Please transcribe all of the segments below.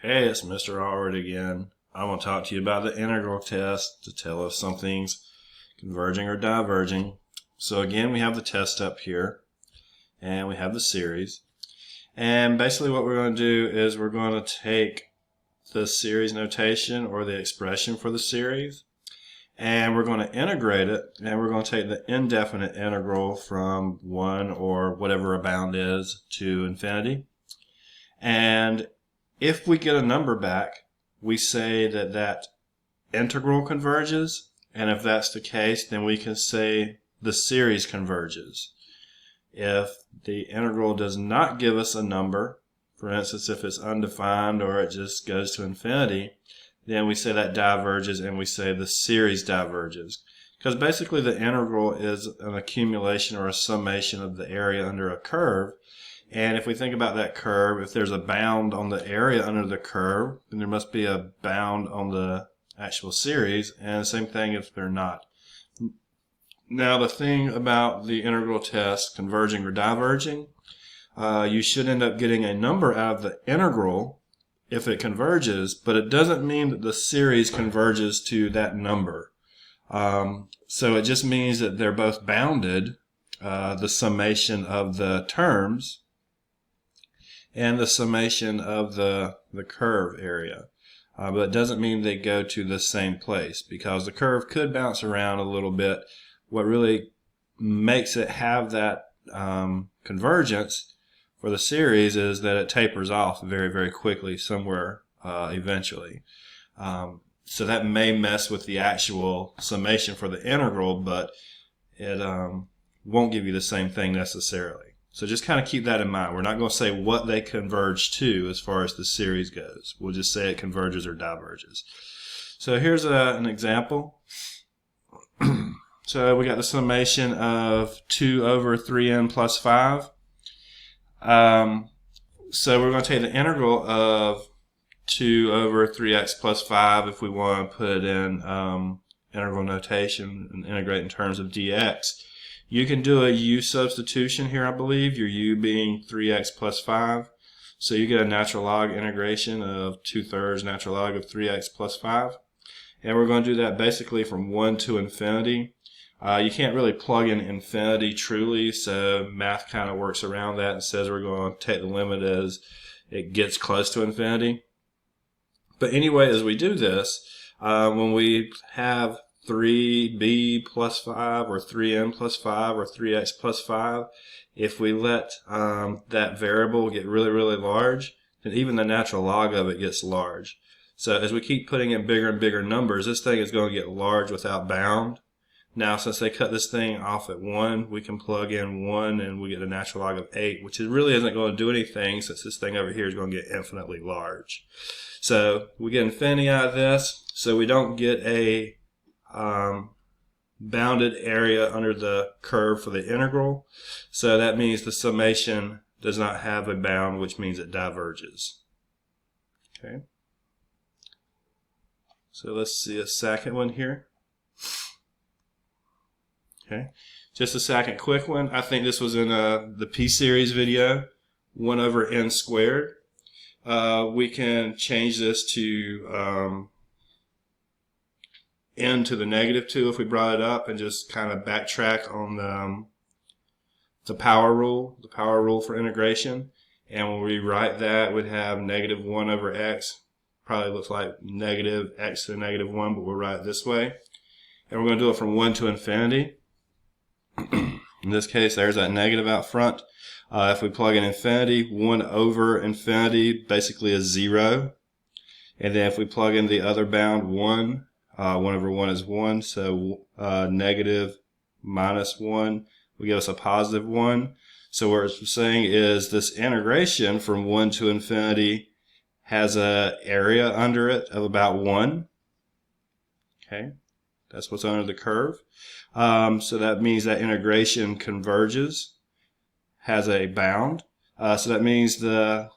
Hey, it's Mr. Allred again. I want to talk to you about the integral test to tell if something's converging or diverging. So again, we have the test up here, and we have the series. And basically what we're going to do is we're going to take the series notation or the expression for the series, and we're going to integrate it, and we're going to take the indefinite integral from 1 or whatever a bound is to infinity. And if we get a number back, we say that that integral converges, and if that's the case, then we can say the series converges. If the integral does not give us a number, for instance, if it's undefined or it just goes to infinity, then we say that diverges and we say the series diverges. Because basically the integral is an accumulation or a summation of the area under a curve. And if we think about that curve, if there's a bound on the area under the curve, then there must be a bound on the actual series, and the same thing if they're not. Now the thing about the integral test, converging or diverging, you should end up getting a number out of the integral if it converges, but it doesn't mean that the series converges to that number. So it just means that they're both bounded, the summation of the terms and the summation of the curve area. But it doesn't mean they go to the same place, because the curve could bounce around a little bit. What really makes it have that convergence for the series is that it tapers off very, very quickly somewhere eventually. So that may mess with the actual summation for the integral, but it won't give you the same thing necessarily. So just kind of keep that in mind. We're not going to say what they converge to as far as the series goes. We'll just say it converges or diverges. So here's an example. So we got the summation of 2 over 3n plus 5. So we're going to take the integral of 2 over 3x plus 5 if we want to put it in integral notation and integrate in terms of dx. You can do a U-Substitution here, I believe, your U being 3x plus 5. So you get a natural log integration of 2/3 natural log of 3x plus 5. And we're going to do that basically from 1 to infinity. You can't really plug in infinity truly, so math kind of works around that and says we're going to take the limit as it gets close to infinity. But anyway, as we do this, when we have 3b plus 5 or 3n plus 5 or 3x plus 5, if we let that variable get really, really large, then even the natural log of it gets large. So as we keep putting in bigger and bigger numbers, this thing is going to get large without bound. Now, since they cut this thing off at 1, we can plug in 1 and we get a natural log of 8, which really isn't going to do anything since this thing over here is going to get infinitely large. So we get infinity out of this, so we don't get a bounded area under the curve for the integral. So that means the summation does not have a bound, which means it diverges. Okay. So let's see a second one here. Okay. Just a second quick one. I think this was in the P-series video, 1 over n squared. We can change this to n to the negative 2 if we brought it up, and just kind of backtrack on the power rule for integration. And when we write that, we'd have negative 1 over x. Probably looks like negative x to the negative 1, but we'll write it this way. And we're going to do it from 1 to infinity. In this case, there's that negative out front. If we plug in infinity, 1 over infinity basically is 0. And then if we plug in the other bound, 1, 1 over 1 is 1, so negative minus 1 will give us a positive 1. So what we're saying is this integration from 1 to infinity has an area under it of about 1. Okay, that's what's under the curve. So that means that integration converges, has a bound. So that means the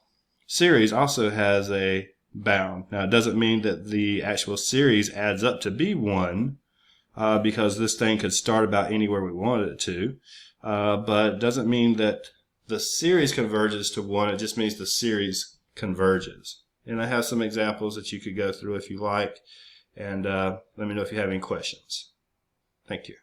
series also has a bound. Now it doesn't mean that the actual series adds up to be 1, because this thing could start about anywhere we wanted it to. But it doesn't mean that the series converges to 1, it just means the series converges. And I have some examples that you could go through if you like. And let me know if you have any questions. Thank you.